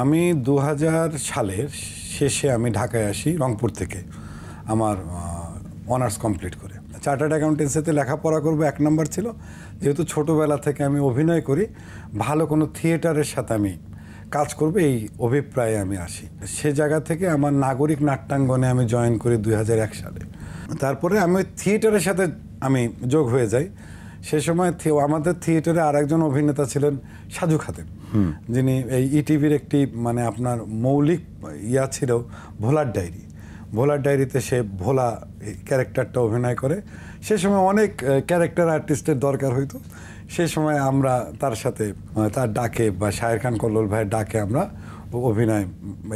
আমি 2000 সালের শেষে আমি ঢাকায় আসি রংপুর থেকে আমার অনার্স কমপ্লিট করে। চার্টার্ড অ্যাকাউন্টেন্সিতে লেখাপড়া করব এক নম্বর ছিল, যেহেতু ছোটোবেলা থেকে আমি অভিনয় করি, ভালো কোনো থিয়েটারের সাথে আমি কাজ করব এই অভিপ্রায়ে আমি আসি। সে জায়গা থেকে আমার নাগরিক নাট্যাঙ্গনে আমি জয়েন করি 2001 সালে। তারপরে আমি থিয়েটারের সাথে আমি যোগ হয়ে যাই। সে সময় আমাদের থিয়েটারে আরেকজন অভিনেতা ছিলেন সাজু খাদেম, যিনি এই ইটিভির একটি মানে আপনার মৌলিক ইয়া ছিল ভোলার ডায়েরি। ভোলার ডায়েরিতে সে ভোলা ক্যারেক্টারটা অভিনয় করে। সে সময় অনেক ক্যারেক্টার আর্টিস্টের দরকার হইতো। সে সময় আমরা তার সাথে তার ডাকে বা শাহের খান কল্লোল ভাইয়ের ডাকে আমরা অভিনয়,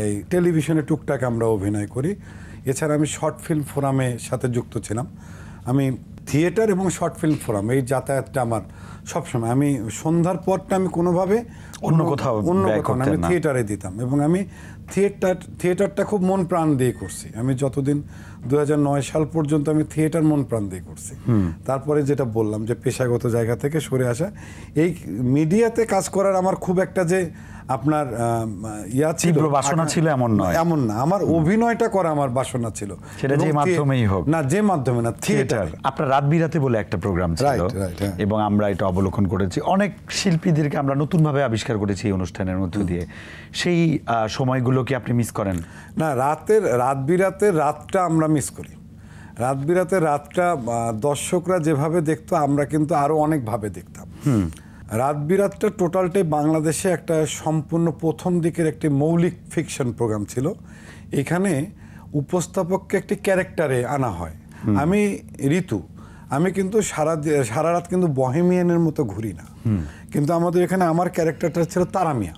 এই টেলিভিশনে টুকটাক আমরা অভিনয় করি। এছাড়া আমি শর্ট ফিল্ম ফোরামের সাথে যুক্ত ছিলাম। আমি থিয়েটার এবং শর্ট ফিল্ম ফোরাম এই যাতায়াতটা আমার সবসময়, আমি সন্ধ্যার পরটা আমি কোনোভাবে অন্য কোথাও আমি থিয়েটারে দিতাম এবং আমি থিয়েটারটা খুব মন প্রাণ দিয়ে করছি। আমি যতদিন 2009 সাল পর্যন্ত আমি থিয়েটার মন প্রাণ দিয়ে করছি। তারপরে যেটা বললাম যে পেশাগত জায়গা থেকে সরে আসা, এই মিডিয়াতে কাজ করার আমার খুব একটা যে আপনার ইয়া ছিল বাসনা ছিল এমন না, আমার অভিনয়টা করা আমার বাসনা ছিল, সেটা যে মাধ্যমেই হোক না, যে মাধ্যমে না, থিয়েটার। আপনার রাত বিরাতে বলে একটা প্রোগ্রাম ছিল এবং আমরা এটা অবলোকন করেছি, অনেক শিল্পীদেরকে আমরা নতুনভাবে আবিষ্কার করেছি এই অনুষ্ঠানের মধ্য দিয়ে। সেই সময়গুলো কি আপনি মিস করেন? না, রাত বিরাতের রাতটা আমরা মিস করি। রাত বিরাতের রাতটা দর্শকরা যেভাবে দেখতো আমরা কিন্তু আরো অনেকভাবে দেখতাম। রাত বিরাতটা টোটালটাই বাংলাদেশে একটা সম্পূর্ণ প্রথম দিকের একটি মৌলিক ফিকশন প্রোগ্রাম ছিল। এখানে উপস্থাপককে একটি ক্যারেক্টারে আনা হয়। আমি ঋতু, আমি কিন্তু সারা রাত কিন্তু বহেমিয়ানের মতো ঘুরি না, কিন্তু আমাদের এখানে আমার ক্যারেক্টারটা ছিল তারামিয়া।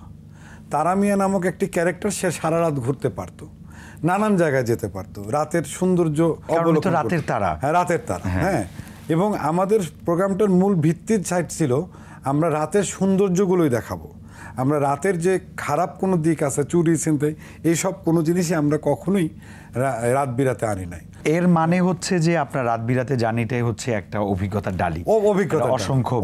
তারামিয়া নামক একটি ক্যারেক্টার, সে সারা রাত ঘুরতে পারতো, নানান জায়গায় যেতে পারতো, রাতের সৌন্দর্য অবলোকন, রাতের তারা, হ্যাঁ রাতের তারা, হ্যাঁ। এবং আমাদের প্রোগ্রামটার মূল ভিত্তির সাইড ছিল আমরা রাতের সৌন্দর্যগুলোই দেখাবো। আমরা রাতের যে খারাপ কোনো দিক আছে, চুরি ছিনতাই, এইসব কোনো জিনিসই আমরা কখনোই রাত বিরাতে আনি নাই। এর মানে হচ্ছে যে আপনার রাত বিরাতে জার্নিটাই হচ্ছে একটা অভিজ্ঞতার ডালি, অভিজ্ঞতা অসংখ্য।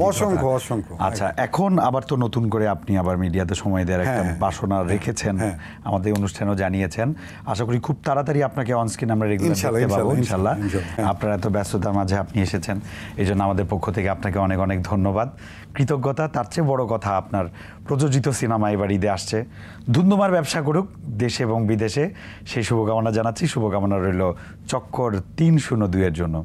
আচ্ছা, এখন আবার তো নতুন করে আপনি আবার মিডিয়াতে সময় দেওয়ার একটা বাসনা রেখেছেন, আমাদের অনুষ্ঠানেও জানিয়েছেন। আশা করি খুব তাড়াতাড়ি আপনাকে অনস্ক্রিন আমরা রেগুলার দেখতে পাবো ইনশাআল্লাহ। আপনার এত ব্যস্ততার মাঝে আপনি এসেছেন, এই জন্য আমাদের পক্ষ থেকে আপনাকে অনেক অনেক ধন্যবাদ, কৃতজ্ঞতা। তার চেয়ে বড় কথা, আপনার প্রযোজিত সিনেমা এবার ঈদে আসছে, ধুন্ধুমার ব্যবসা করুক দেশে এবং বিদেশে, সেই শুভকামনা জানাচ্ছি। শুভকামনা রইল চক্কর 302-এর জন্য।